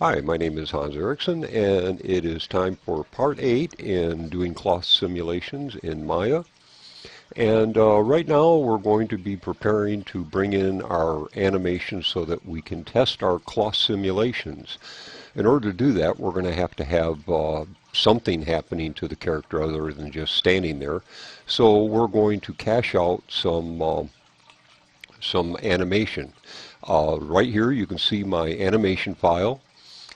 Hi, my name is Hans Eriksson, and it is time for Part 8 in doing cloth simulations in Maya. And right now we're going to be preparing to bring in our animation so that we can test our cloth simulations. In order to do that, we're going to have something happening to the character other than just standing there. So we're going to cache out some animation. Right here you can see my animation file.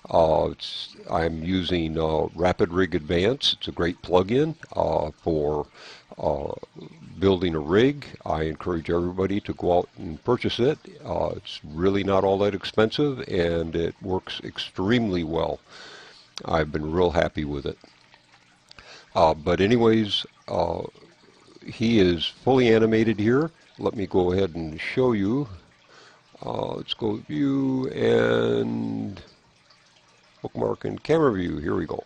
I'm using Rapid Rig Advance. It's a great plugin for building a rig. I encourage everybody to go out and purchase it. It's really not all that expensive, and it works extremely well. I've been real happy with it. But anyways, he is fully animated here. Let me go ahead and show you. Let's go view and bookmark and camera view. Here we go.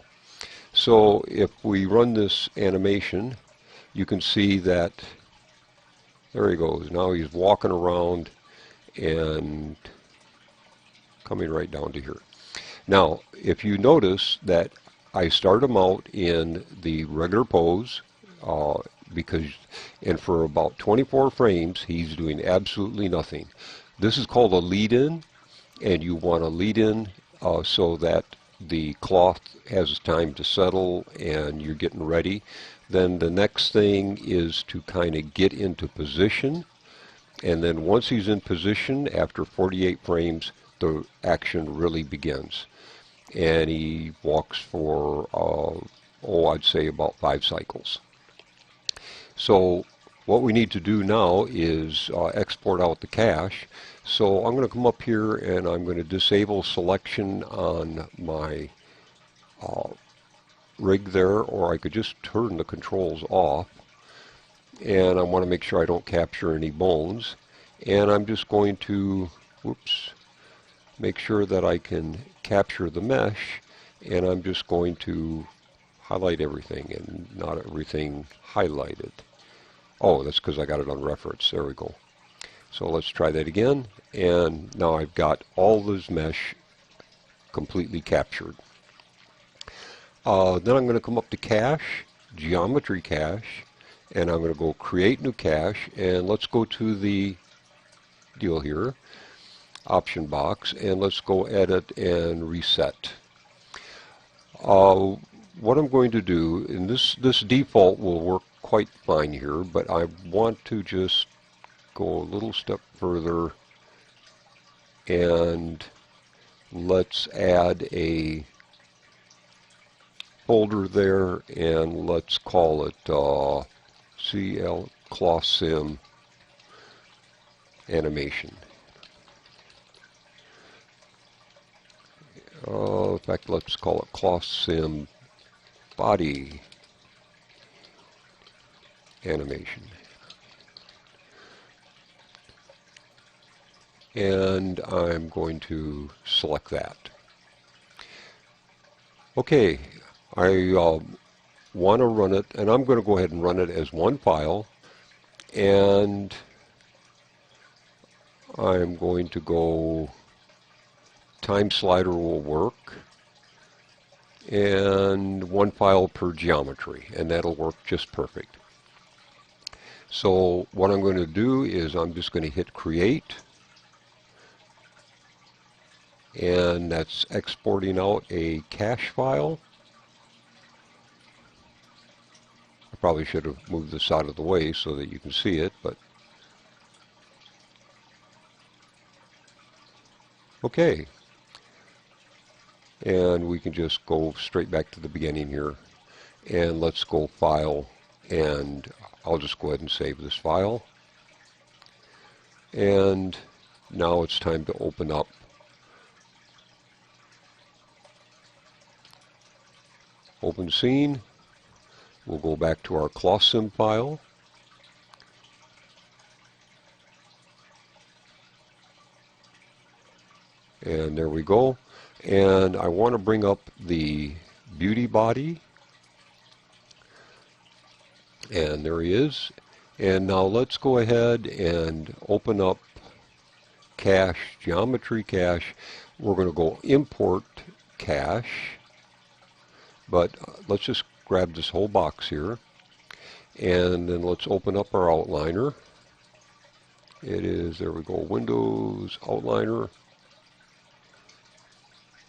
So if we run this animation, you can see that there he goes. Now he's walking around and coming right down to here. Now if you notice that I start him out in the regular pose and for about 24 frames he's doing absolutely nothing. This is called a lead-in, and you want to lead in so that the cloth has time to settle and you're getting ready. Then the next thing is to kind of get into position, and then once he's in position after 48 frames the action really begins, and he walks for I'd say about 5 cycles. So what we need to do now is export out the cache. So I'm going to come up here and I'm going to disable selection on my rig there, or I could just turn the controls off, and I want to make sure I don't capture any bones, and I'm just going to make sure that I can capture the mesh, and I'm just going to highlight everything and not everything highlighted. Oh, that's because I got it on reference. There we go. So let's try that again, and now I've got all this mesh completely captured. Then I'm going to come up to cache, geometry cache, and I'm going to go create new cache, and let's go to the deal here, option box, and let's go edit and reset. What I'm going to do, and this default will work quite fine here, but I want to just go a little step further, and let's add a folder there, and let's call it CL Cloth Sim Animation. In fact, let's call it Cloth Sim Body Animation. And I'm going to select that. Okay, I want to run it, and I'm going to go ahead and run it as one file, and I'm going to go time slider will work, and one file per geometry, and that'll work just perfect. So what I'm going to do is I'm just going to hit create, and that's exporting out a cache file. I probably should have moved this out of the way so that you can see it, but okay. And we can just go straight back to the beginning here, and let's go file, and I'll just go ahead and save this file. And now it's time to open up open scene. We'll go back to our cloth sim file, and there we go. And I want to bring up the beauty body, and there he is. And now let's go ahead and open up cache, geometry cache. We're going to go import cache, but let's just grab this whole box here, and then let's open up our outliner. It is, there we go, Windows Outliner,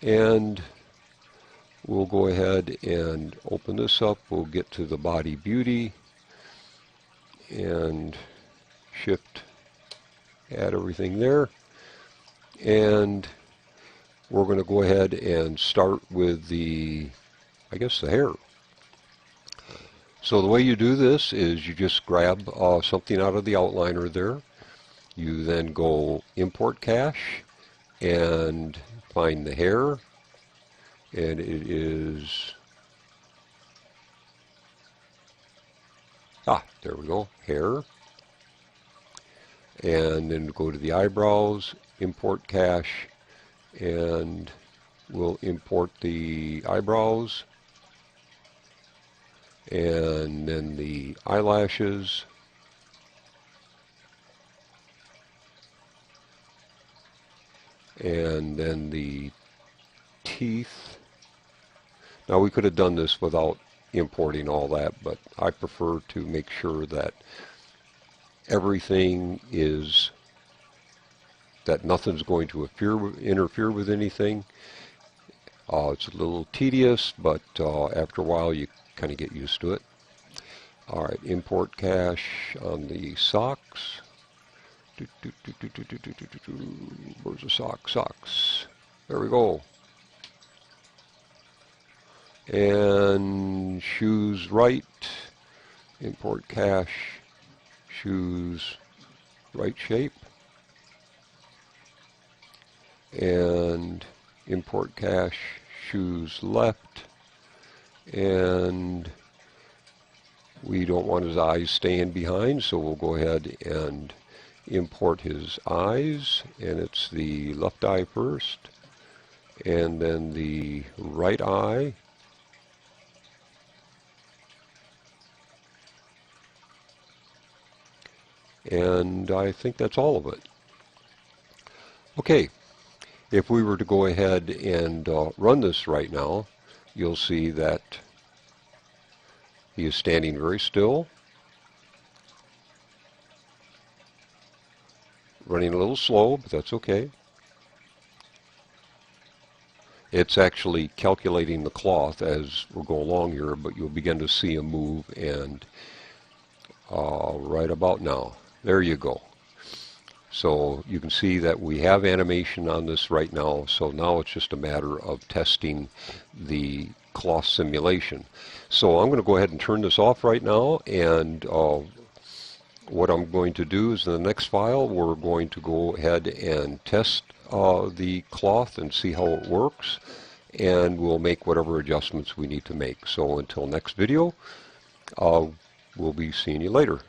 and we'll go ahead and open this up. We'll get to the body beauty and shift, add everything there, and we're going to go ahead and start with the, I guess, the hair. So the way you do this is you just grab something out of the outliner there. You then go import cache and find the hair, and it is, there we go, hair. And then go to the eyebrows, import cache, and we'll import the eyebrows, and then the eyelashes, and then the teeth. Now we could have done this without importing all that, but I prefer to make sure that everything is, that nothing's going to interfere with anything. It's a little tedious, but after a while you kind of get used to it. Alright, import cache on the socks. Where's the socks? Socks. There we go. And shoes right. Import cache. Shoes right shape. And import cache. Shoes left. And we don't want his eyes staying behind, so we'll go ahead and import his eyes, and it's the left eye first, and then the right eye, and I think that's all of it. Okay, if we were to go ahead and run this right now, you'll see that he is standing very still, running a little slow, but that's okay. It's actually calculating the cloth as we go along here, but you'll begin to see him move, and right about now, there you go. So you can see that we have animation on this right now, so now it's just a matter of testing the cloth simulation. So I'm going to go ahead and turn this off right now, and what I'm going to do is in the next file we're going to go ahead and test the cloth and see how it works, and we'll make whatever adjustments we need to make. So until next video, we'll be seeing you later.